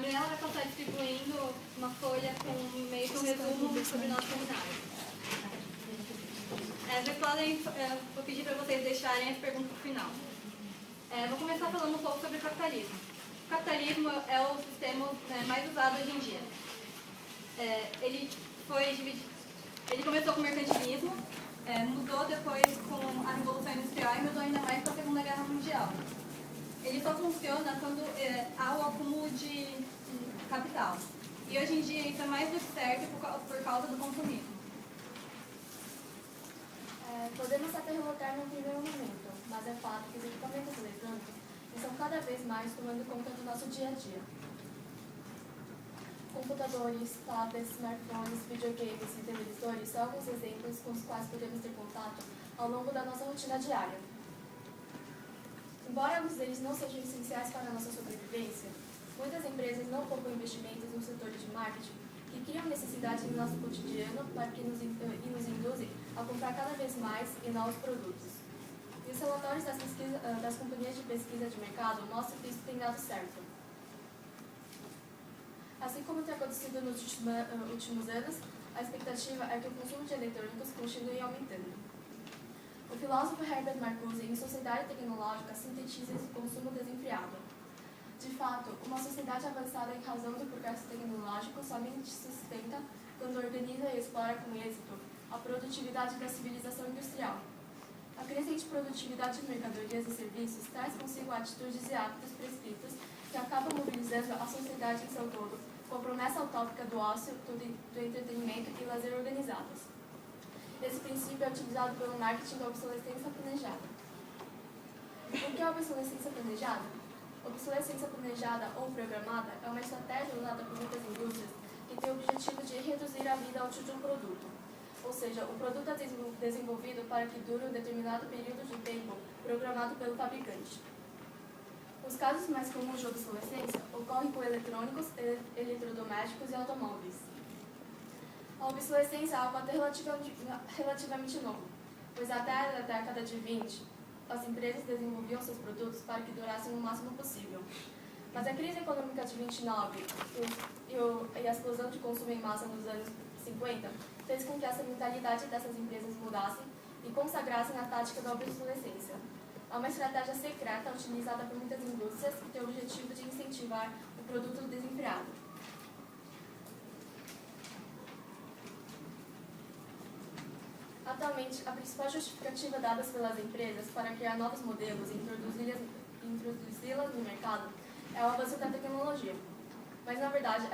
Gabriela vai passar distribuindo uma folha com meio que um resumo sobre o nosso seminário. Vocês podem, vou pedir para vocês deixarem as perguntas para o final. Vou começar falando um pouco sobre o capitalismo. O capitalismo é o sistema mais usado hoje em dia. Ele começou com o mercantilismo, mudou depois com a Revolução Industrial e mudou ainda mais com a Segunda Guerra Mundial. Ele só funciona quando há o acúmulo de capital. E hoje em dia isso é mais do que certo por causa do consumismo. Podemos até relocar num primeiro momento, mas é fato que os equipamentos eletrônicos estão cada vez mais tomando conta do nosso dia a dia. Computadores, tablets, smartphones, videogames e televisores são alguns exemplos com os quais podemos ter contato ao longo da nossa rotina diária. Embora alguns deles não sejam essenciais para a nossa sobrevivência, muitas empresas não poupam investimentos no setor de marketing que criam necessidade no nosso cotidiano e nos induzem a comprar cada vez mais e novos produtos. E os relatórios das companhias de pesquisa de mercado mostram que isso tem dado certo. Assim como tem acontecido nos últimos anos, a expectativa é que o consumo de eletrônicos continue aumentando. O filósofo Herbert Marcuse, em Sociedade Tecnológica, sintetiza esse consumo desenfreado. De fato, uma sociedade avançada em razão do progresso tecnológico somente se sustenta quando organiza e explora com êxito a produtividade da civilização industrial. A crescente produtividade de mercadorias e serviços traz consigo atitudes e hábitos prescritos que acabam mobilizando a sociedade em seu todo, com a promessa utópica do ócio, do entretenimento e lazer organizados. Esse princípio é utilizado pelo marketing da obsolescência planejada. O que é a obsolescência planejada? Obsolescência planejada ou programada é uma estratégia usada por muitas indústrias que tem o objetivo de reduzir a vida útil de um produto. Ou seja, o produto é desenvolvido para que dure um determinado período de tempo programado pelo fabricante. Os casos mais comuns de obsolescência ocorrem com eletrônicos, eletrodomésticos e automóveis. A obsolescência é algo até relativamente novo, pois até a década de 20, as empresas desenvolviam seus produtos para que durassem o máximo possível. Mas a crise econômica de 29 e a explosão de consumo em massa nos anos 50 fez com que essa mentalidade dessas empresas mudasse e consagrassem a tática da obsolescência. É uma estratégia secreta utilizada por muitas indústrias que tem o objetivo de incentivar o produto desenfreado. Atualmente, a principal justificativa dada pelas empresas para criar novos modelos e introduzi-las no mercado é o avanço da tecnologia. Mas, na verdade,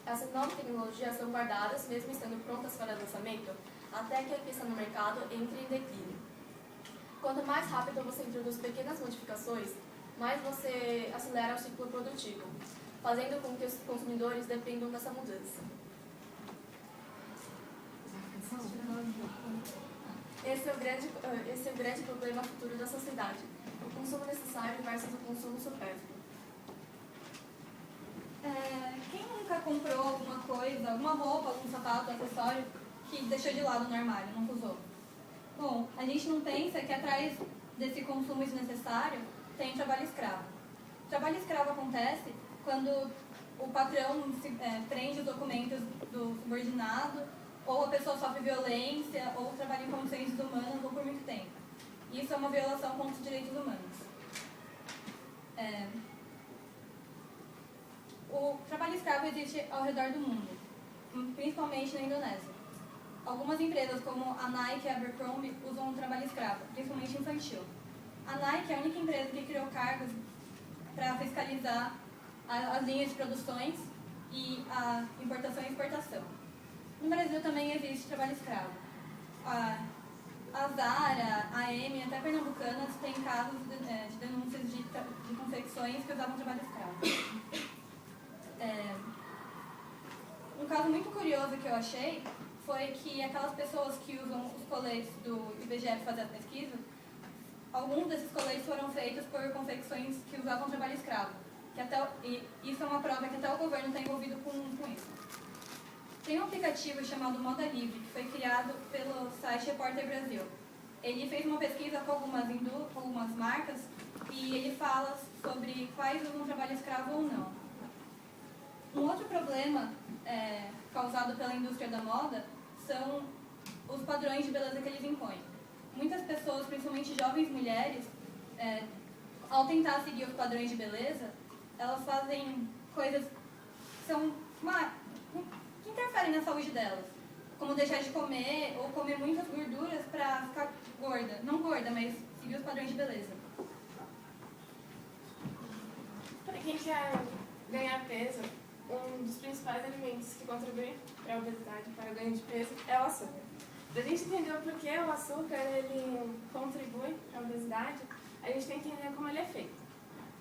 essas novas tecnologias são guardadas, mesmo estando prontas para lançamento, até que a pista no mercado entre em declínio. Quanto mais rápido você introduz pequenas modificações, mais você acelera o ciclo produtivo, fazendo com que os consumidores dependam dessa mudança. Esse é o grande problema futuro da sociedade, o consumo necessário versus o consumo supérfluo. Quem nunca comprou alguma coisa, alguma roupa, algum sapato, acessório, que deixou de lado no armário, não usou? Bom, a gente não pensa que atrás desse consumo desnecessário tem trabalho escravo. O trabalho escravo acontece quando o patrão prende os documentos do subordinado, ou a pessoa sofre violência, ou trabalha em condições desumanas, ou por muito tempo. Isso é uma violação contra os direitos humanos. O trabalho escravo existe ao redor do mundo, principalmente na Indonésia. Algumas empresas, como a Nike e a Abercrombie, usam o trabalho escravo, principalmente infantil. A Nike é a única empresa que criou cargos para fiscalizar as linhas de produções e a importação e exportação. No Brasil também existe trabalho escravo. A Zara, a Amy, até Pernambucanas, têm casos de denúncias de confecções que usavam trabalho escravo. Um caso muito curioso que eu achei foi que aquelas pessoas que usam os coletes do IBGE para fazer a pesquisa, alguns desses coletes foram feitos por confecções que usavam trabalho escravo. E isso é uma prova que até o governo está envolvido com isso. Tem um aplicativo chamado Moda Livre, que foi criado pelo site Repórter Brasil. Ele fez uma pesquisa com algumas marcas e ele fala sobre quais usam trabalho escravo ou não. problema causado pela indústria da moda são os padrões de beleza que eles impõem. Muitas pessoas, principalmente jovens mulheres, ao tentar seguir os padrões de beleza, elas fazem coisas que interferem na saúde delas, como deixar de comer ou comer muitas gorduras para ficar gorda. Não gorda, mas seguir os padrões de beleza. Para quem quer ganhar peso, um dos principais alimentos que contribuem para a obesidade, para o ganho de peso, é o açúcar. Para a gente entender o porquê o açúcar ele contribui para a obesidade, a gente tem que entender como ele é feito.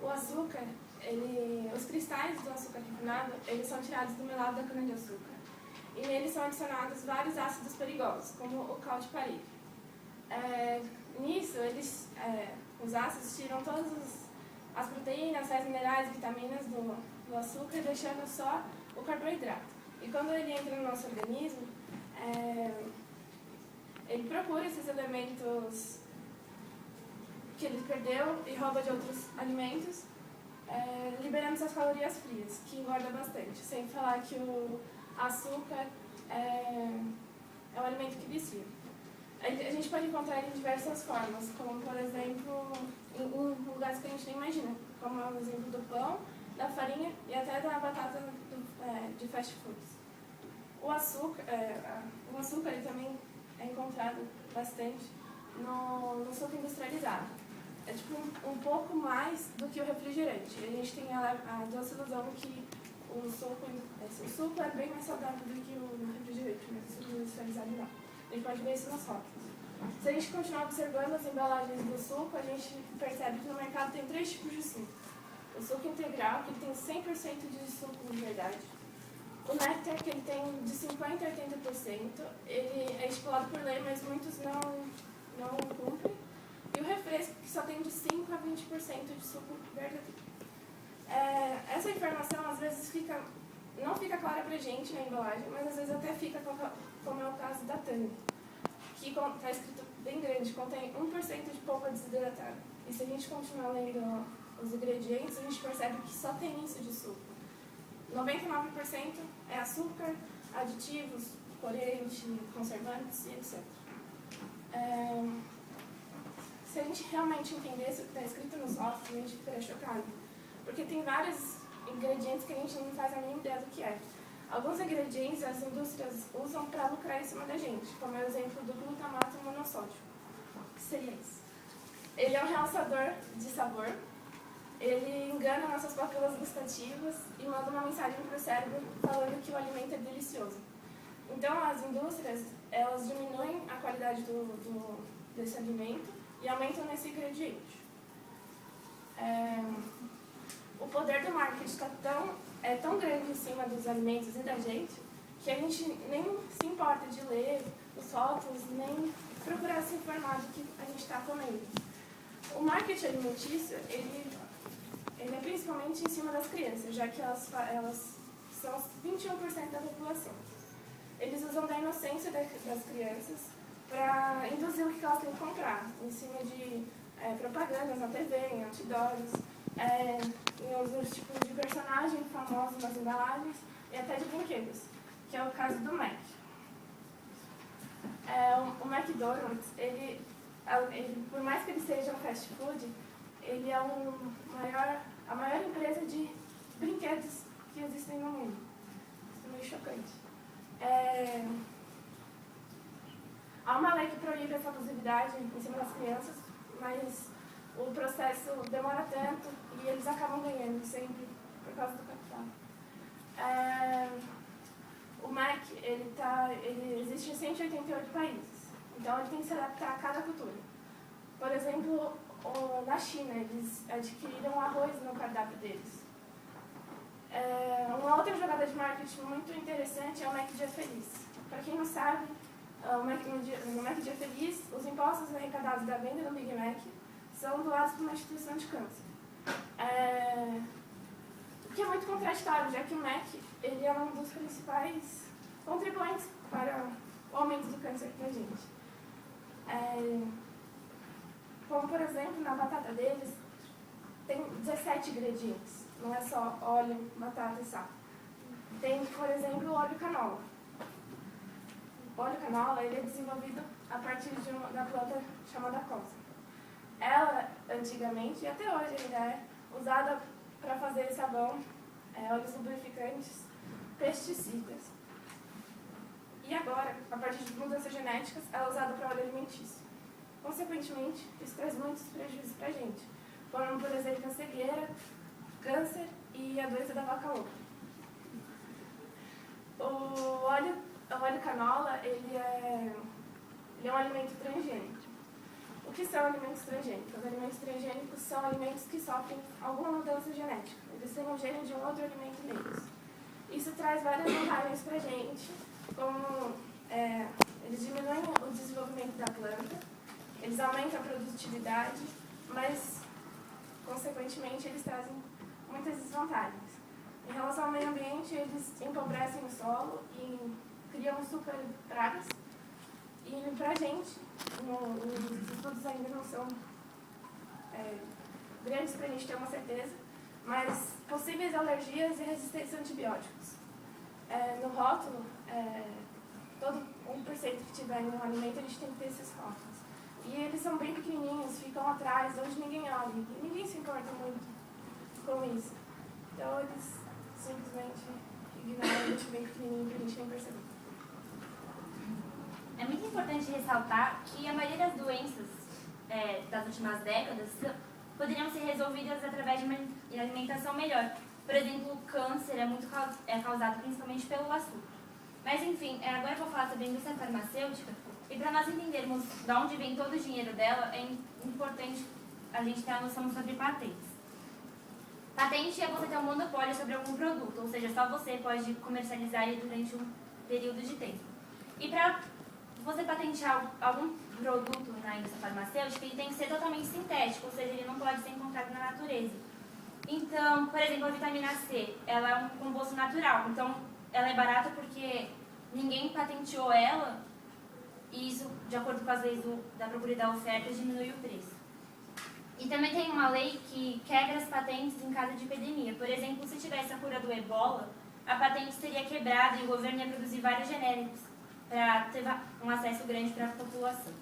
O açúcar, os cristais do açúcar refinado, eles são tirados do melado da cana-de-açúcar. E neles são adicionados vários ácidos perigosos, como o caudiparique. Nisso, os ácidos tiram todas as proteínas, sais minerais e vitaminas do açúcar, deixando só o carboidrato. E quando ele entra no nosso organismo, ele procura esses elementos que ele perdeu e rouba de outros alimentos, liberando essas calorias frias, que engorda bastante. Sem falar que o açúcar é um alimento que vicia. A gente pode encontrar ele de diversas formas, como, por exemplo, em lugares que a gente nem imagina, como é o exemplo do pão, da farinha e até da batata de fast foods. O açúcar ele também é encontrado bastante no suco industrializado. É tipo um pouco mais do que o refrigerante. A gente tem a doce ilusão que o suco é bem mais saudável do que o refrigerante, mas o suco industrializado não. A gente pode ver isso nas rótulas. Se a gente continuar observando as embalagens do suco, a gente percebe que no mercado tem 3 tipos de suco. O suco integral, que tem 100% de suco de verdade. O néctar, que ele tem de 50% a 80%. Ele é estipulado por lei, mas muitos não cumprem. E o refresco, que só tem de 5% a 20% de suco verdadeiro. Essa informação, às vezes, não fica clara pra gente na embalagem, mas às vezes até fica, como é o caso da Tang, que está escrito bem grande, contém 1% de polpa desidratada. E se a gente continuar lendo os ingredientes, a gente percebe que só tem isso de suco. 99% é açúcar, aditivos, corante, conservantes e etc. Se a gente realmente entendesse o que está escrito nos rótulos, a gente ficaria chocado. Porque tem vários ingredientes que a gente não faz a mínima ideia do que é. Alguns ingredientes as indústrias usam para lucrar em cima da gente, como é o exemplo do glutamato monossódico. O que seria isso? Ele é um realçador de sabor, ele engana nossas papilas gustativas e manda uma mensagem para o cérebro falando que o alimento é delicioso. Então, as indústrias, elas diminuem a qualidade desse alimento e aumentam nesse ingrediente. O poder do marketing é tão grande em cima dos alimentos e da gente que a gente nem se importa de ler os rótulos, nem procurar se informar do que a gente está comendo. O marketing alimentício, ele é principalmente em cima das crianças, já que elas são 21% da população. Eles usam da inocência das crianças para induzir o que elas têm que comprar, em cima de propagandas na TV, em outdoors, em outros tipos de personagens famosos nas embalagens e até de brinquedos, que é o caso do Mac. McDonald's, por mais que ele seja um fast food, ele é a maior empresa de brinquedos que existem no mundo. Isso é meio chocante. Há uma lei que proíbe essa abusividade em cima das crianças, mas o processo demora tanto e eles acabam ganhando sempre por causa do capital. O Mac, ele existe em 188 países, então ele tem que se adaptar a cada cultura. Por exemplo, na China, eles adquiriram arroz no cardápio deles. Uma outra jogada de marketing muito interessante é o Mac Dia Feliz. Para quem não sabe, no Mac Dia Feliz, os impostos arrecadados da venda do Big Mac são doados para uma instituição de câncer. O que é muito contraditório, já que o Mac ele é um dos principais contribuintes para o aumento do câncer para a gente. Como, por exemplo, na batata deles, tem 17 ingredientes. Não é só óleo, batata e sal. Tem, por exemplo, o óleo canola. O óleo canola ele é desenvolvido a partir da planta chamada colza. Ela, antigamente, e até hoje ainda é, usada para fazer sabão, óleos lubrificantes, pesticidas. E agora, a partir de mudanças genéticas, ela é usada para óleo alimentício. Consequentemente, isso traz muitos prejuízos para a gente, como, por exemplo, a cegueira, câncer e a doença da vaca louca. O óleo canola, ele é um alimento transgênico. O que são alimentos transgênicos? Os alimentos transgênicos são alimentos que sofrem alguma mudança genética. Eles têm um gene de um outro alimento neles. Isso traz várias vantagens para a gente, como eles diminuem o desenvolvimento da planta, eles aumentam a produtividade, mas, consequentemente, eles trazem muitas desvantagens. Em relação ao meio ambiente, eles empobrecem o solo e criam super pragas. E para a gente, os estudos ainda não são grandes para a gente ter uma certeza, mas possíveis alergias e resistência a antibióticos. No rótulo, todo 1% que tiver em um alimento, a gente tem que ter esses rótulos. E eles são bem pequenininhos, ficam atrás, onde ninguém olha. E ninguém se importa muito com isso. Então, eles simplesmente ignoram, deixam bem pequenininho para a gente nem perceber. É muito importante ressaltar que a maioria das doenças das últimas décadas poderiam ser resolvidas através de uma alimentação melhor. Por exemplo, o câncer é causado principalmente pelo açúcar. Mas, enfim, agora eu vou falar sobre a indústria farmacêutica. E para nós entendermos de onde vem todo o dinheiro dela, é importante a gente ter a noção sobre patentes. Patente é você ter um monopólio sobre algum produto, ou seja, só você pode comercializar ele durante um período de tempo. E para você patentear algum produto na indústria farmacêutica, ele tem que ser totalmente sintético, ou seja, ele não pode ser encontrado na natureza. Então, por exemplo, a vitamina C, ela é um composto natural, então ela é barata porque ninguém patenteou ela, e isso, de acordo com as leis da procura e da oferta, diminui o preço. E também tem uma lei que quebra as patentes em caso de epidemia. Por exemplo, se tivesse a cura do ebola, a patente seria quebrada e o governo ia produzir vários genéricos para ter um acesso grande para a população.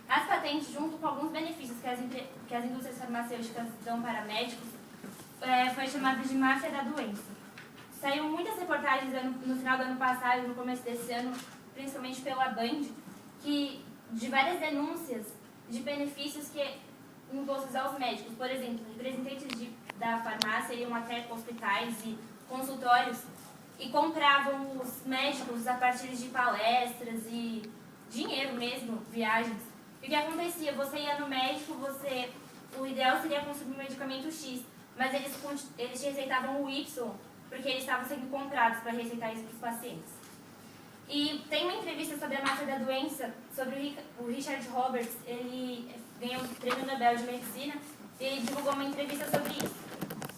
As patentes, junto com alguns benefícios que as indústrias farmacêuticas dão para médicos, foi chamada de máfia da doença. Saiu muitas reportagens no final do ano passado e no começo desse ano, principalmente pela Band, de várias denúncias de benefícios impostos aos médicos. Por exemplo, representantes da farmácia iam até hospitais e consultórios e compravam os médicos a partir de palestras e dinheiro mesmo, viagens. E o que acontecia? Você ia no médico, o ideal seria consumir o medicamento X, mas eles te receitavam o Y, porque eles estavam sendo comprados para receitar isso para os pacientes. E tem uma entrevista sobre a máfia da doença, sobre o Richard Roberts, ele ganhou o Prêmio Nobel de Medicina, e ele divulgou uma entrevista sobre isso.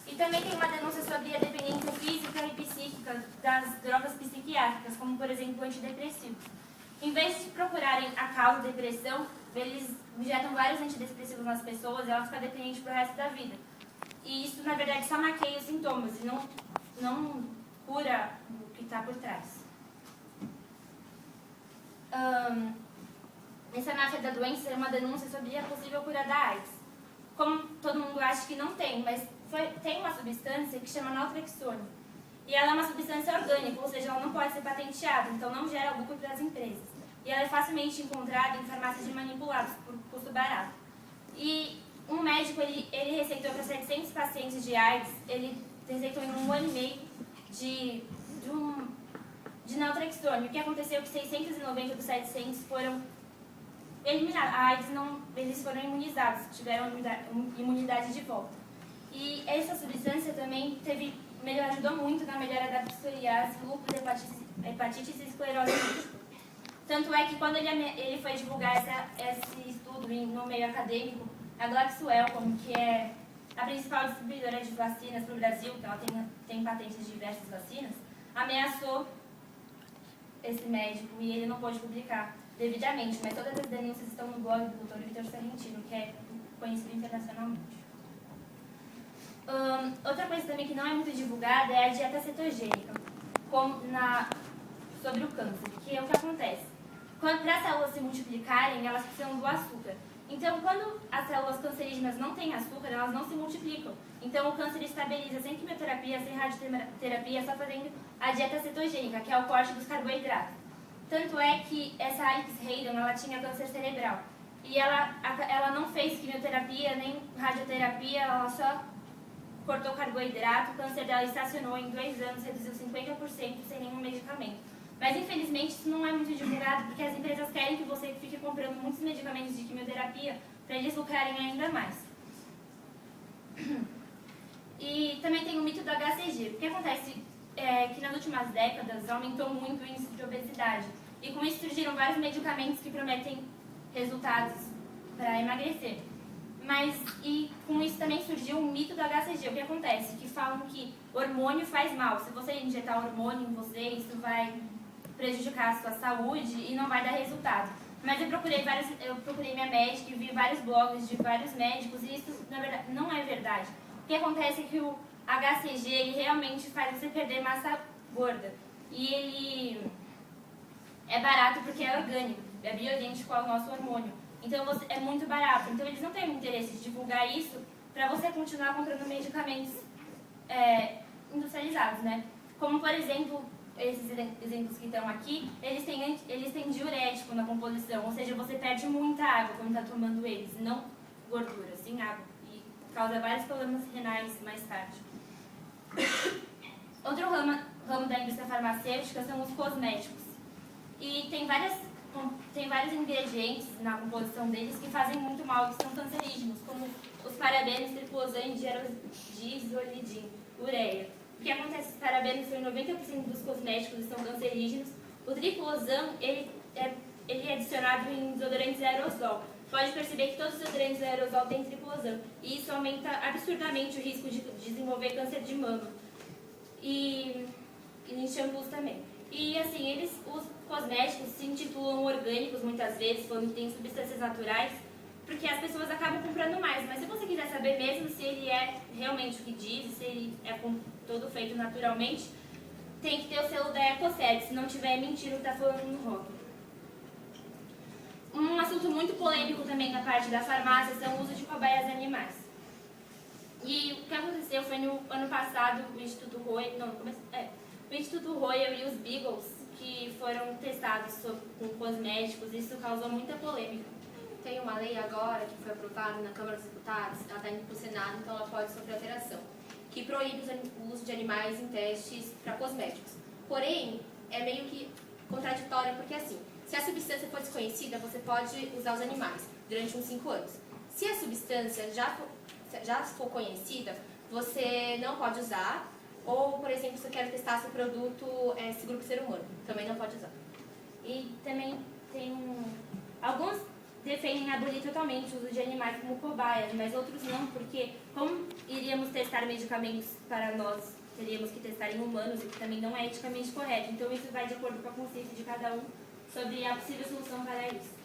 E também tem uma denúncia sobre a dependência física e psíquica das drogas psiquiátricas, como, por exemplo, antidepressivos. Em vez de procurarem a causa da depressão, eles injetam vários antidepressivos nas pessoas e elas ficam dependentes pro resto da vida. E isso, na verdade, só maqueia os sintomas e não cura o que está por trás. Essa máfia da doença é uma denúncia sobre a possível cura da AIDS. Como todo mundo acha que não tem, mas tem uma substância que chama naltrexone. E ela é uma substância orgânica, ou seja, ela não pode ser patenteada, então não gera lucro para as empresas. E ela é facilmente encontrada em farmácias de manipulados, por custo barato. E um médico, ele receitou para 700 pacientes de AIDS, ele receitou em 1 ano e meio de naltrexone. O que aconteceu é que 690 dos 700 foram eliminados. A AIDS eles foram imunizados, tiveram imunidade de volta. E essa substância também ajudou muito na melhora da psoriase, lúpus, hepatite e esclerose múltipla. Tanto é que quando ele foi divulgar esse estudo no meio acadêmico, a GlaxoSmithKline, que é a principal distribuidora de vacinas para o Brasil, que ela tem patentes de diversas vacinas, ameaçou esse médico e ele não pôde publicar devidamente, mas todas as denúncias estão no blog do Dr. Vitor Sargentino, que é conhecido internacionalmente. Outra coisa também que não é muito divulgada é a dieta cetogênica, sobre o câncer, que é o que acontece. Para as células se multiplicarem, elas precisam do açúcar. Então, quando as células cancerígenas não têm açúcar, elas não se multiplicam. Então, o câncer estabiliza sem quimioterapia, sem radioterapia, só fazendo a dieta cetogênica, que é o corte dos carboidratos. Tanto é que essa Alex Hayden, ela tinha câncer cerebral. E ela não fez quimioterapia, nem radioterapia, ela só cortou carboidrato. O câncer dela estacionou em 2 anos, reduziu 50% sem nenhum medicamento. Mas, infelizmente, isso não é muito divulgado, porque as empresas querem que você fique comprando muitos medicamentos de quimioterapia para eles lucrarem ainda mais. E também tem o mito do HCG. O que acontece é que nas últimas décadas aumentou muito o índice de obesidade. E com isso surgiram vários medicamentos que prometem resultados para emagrecer. E com isso também surgiu o mito do HCG. O que acontece? Que falam que hormônio faz mal. Se você injetar hormônio em você, isso vai prejudicar a sua saúde e não vai dar resultado. Mas eu procurei minha médica e vi vários blogs de vários médicos e isso, na verdade, não é verdade. O que acontece é que o HCG ele realmente faz você perder massa gorda. E ele é barato porque é orgânico, é bioidêntico ao nosso hormônio. Então é muito barato. Então eles não têm interesse de divulgar isso para você continuar comprando medicamentos industrializados, né? Como, por exemplo, esses exemplos que estão aqui, eles têm diurético na composição, ou seja, você perde muita água quando está tomando eles, não gordura, sim água, e causa vários problemas renais mais tarde. Outro ramo da indústria farmacêutica são os cosméticos. E tem vários ingredientes na composição deles que fazem muito mal, que são cancerígenos, como os parabenos, triclosan, diazolidin, ureia. O que acontece? Os parabenos são 90% dos cosméticos e são cancerígenos. O triclosan, ele é adicionado em desodorantes aerosol. Pode perceber que todos os desodorantes aerosol têm triclosan. E isso aumenta absurdamente o risco de desenvolver câncer de mama. E em shampoos também. E assim, os cosméticos se intitulam orgânicos muitas vezes, quando tem substâncias naturais, porque as pessoas acabam comprando mais. Mas se você quiser saber mesmo se ele é realmente o que diz, se ele é todo feito naturalmente, tem que ter o selo da EcoCert, se não tiver é mentira o que está falando no rótulo. Um assunto muito polêmico também na parte da farmácia são o uso de cobaias animais. E o que aconteceu foi no ano passado, o Instituto Royal e os Beagles, que foram testados com cosméticos, isso causou muita polêmica. Tem uma lei agora que foi aprovada na Câmara dos Deputados, ela está indo para o Senado, então ela pode sofrer alteração, que proíbe o uso de animais em testes para cosméticos. Porém, é meio que contraditório, porque assim, se a substância for desconhecida, você pode usar os animais durante uns 5 anos. Se a substância já for conhecida, você não pode usar, ou, por exemplo, se você quer testar se o produto é seguro para o ser humano, também não pode usar. E também alguns defendem abolir totalmente o uso de animais como cobaias, mas outros não, porque como iríamos testar medicamentos para nós, teríamos que testar em humanos, o que também não é eticamente correto. Então isso vai de acordo com a consciência de cada um sobre a possível solução para isso.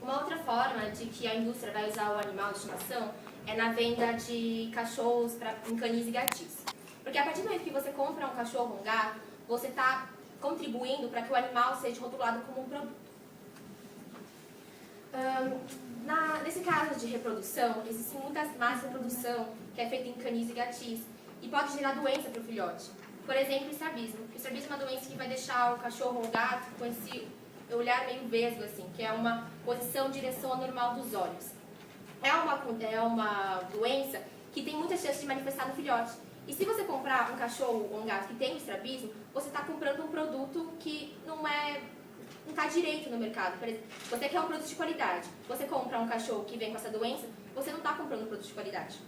Uma outra forma de que a indústria vai usar o animal de estimação é na venda de cachorros em canis e gatis. Porque a partir do momento que você compra um cachorro ou um gato, você está contribuindo para que o animal seja rotulado como um produto. Nesse caso de reprodução, existem muitas más reprodução que é feita em canis e gatis e pode gerar doença para o filhote. Por exemplo, o estrabismo. O estrabismo é uma doença que vai deixar o cachorro ou o gato com esse olhar meio vesgo, assim, que é uma posição direção anormal dos olhos. É uma doença que tem muita chance de manifestar no filhote. E se você comprar um cachorro ou um gato que tem estrabismo, você está comprando um produto que não está direito no mercado. Por exemplo, você quer um produto de qualidade. Você compra um cachorro que vem com essa doença, você não está comprando um produto de qualidade.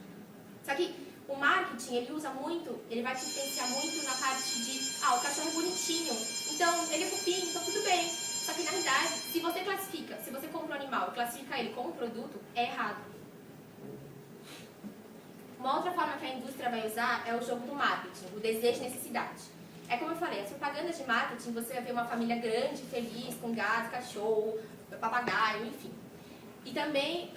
Só que o marketing, ele vai te influenciar muito na parte de, o cachorro é bonitinho, então ele é fofinho, então tudo bem. Só que na realidade, se você compra um animal e classifica ele como produto, é errado. Uma outra forma que a indústria vai usar é o jogo do marketing, o desejo e necessidade. É como eu falei, as propagandas de marketing, você vai ver uma família grande, feliz, com gato, cachorro, papagaio, enfim. E também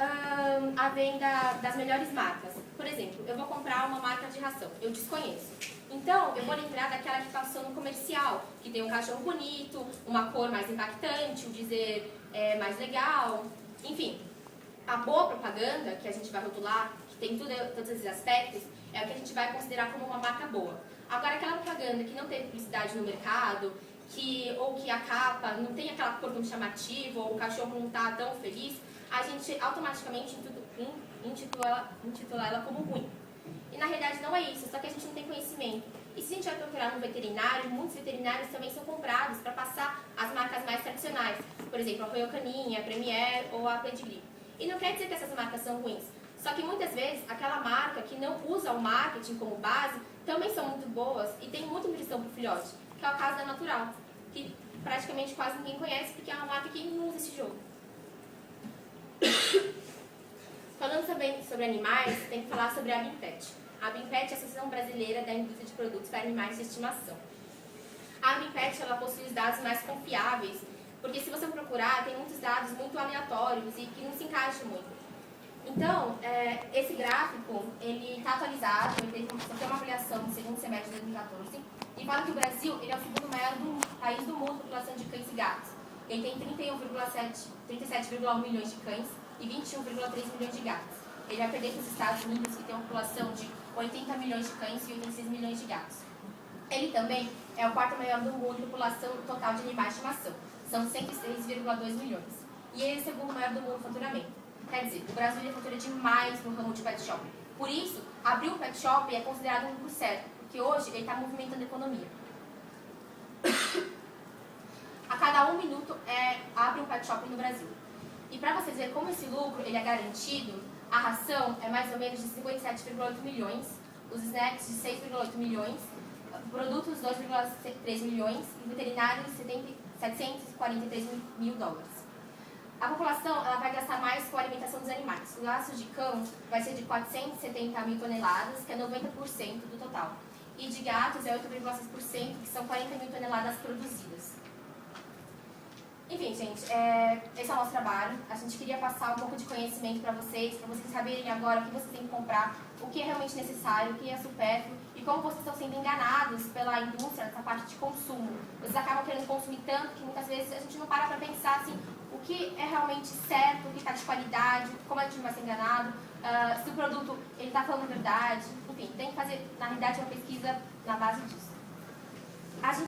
a venda das melhores marcas. Por exemplo, eu vou comprar uma marca de ração, eu desconheço. Então, eu vou lembrar daquela que passou no comercial, que tem um cachorro bonito, uma cor mais impactante, um dizer mais legal, enfim. A boa propaganda, que a gente vai rotular, que tem todos esses aspectos, é o que a gente vai considerar como uma marca boa. Agora, aquela propaganda que não teve publicidade no mercado, ou que a capa não tem aquela cor tão chamativa, ou o cachorro não está tão feliz, a gente automaticamente intitula ela como ruim. E na realidade não é isso, só que a gente não tem conhecimento. E se a gente vai procurar no veterinário, muitos veterinários também são comprados para passar as marcas mais tradicionais. Por exemplo, a Royal Canin, a Premier ou a Pedigree. E não quer dizer que essas marcas são ruins. Só que muitas vezes aquela marca que não usa o marketing como base também são muito boas e tem muita nutrição para o filhote, que é o caso da Natural, que praticamente quase ninguém conhece porque é uma marca que não usa esse jogo. Falando também sobre animais, tem que falar sobre a Abimpet. A Abimpet é a Associação Brasileira da Indústria de Produtos para Animais de Estimação. A Abimpet ela possui os dados mais confiáveis, porque se você procurar, tem muitos dados muito aleatórios e que não se encaixam muito. Então, esse gráfico, ele está atualizado, ele tem uma avaliação no segundo semestre de 2014, e fala que o Brasil ele é o segundo maior país do mundo em população de cães e gatos. Ele tem 37,1 milhões de cães e 21,3 milhões de gatos. Ele vai perder para os Estados Unidos, que tem uma população de 80 milhões de cães e 86 milhões de gatos. Ele também é o quarto maior do mundo em população total de animais de estimação. São 106,2 milhões. E ele é o segundo maior do mundo em faturamento. Quer dizer, o Brasil fatura demais no ramo de pet shop. Por isso, abrir um pet shop é considerado um lucro certo, porque hoje ele está movimentando a economia. A cada 1 minuto abre um pet shop no Brasil. E para vocês verem como esse lucro ele é garantido, a ração é mais ou menos de 57,8 milhões, os snacks de 6,8 milhões, produtos 2,3 milhões e veterinários 743 mil dólares. A população ela vai gastar mais com a alimentação dos animais. O gasto de cão vai ser de 470 mil toneladas, que é 90% do total. E de gatos é 8,6%, que são 40 mil toneladas produzidas. Enfim, gente, esse é o nosso trabalho. A gente queria passar um pouco de conhecimento para vocês saberem agora o que vocês têm que comprar, o que é realmente necessário, o que é supérfluo e como vocês estão sendo enganados pela indústria nessa parte de consumo. Vocês acabam querendo consumir tanto que muitas vezes a gente não para pensar assim, o que é realmente certo, o que está de qualidade, como a gente não vai ser enganado, se o produto está falando a verdade. Enfim, tem que fazer, na realidade, uma pesquisa na base disso.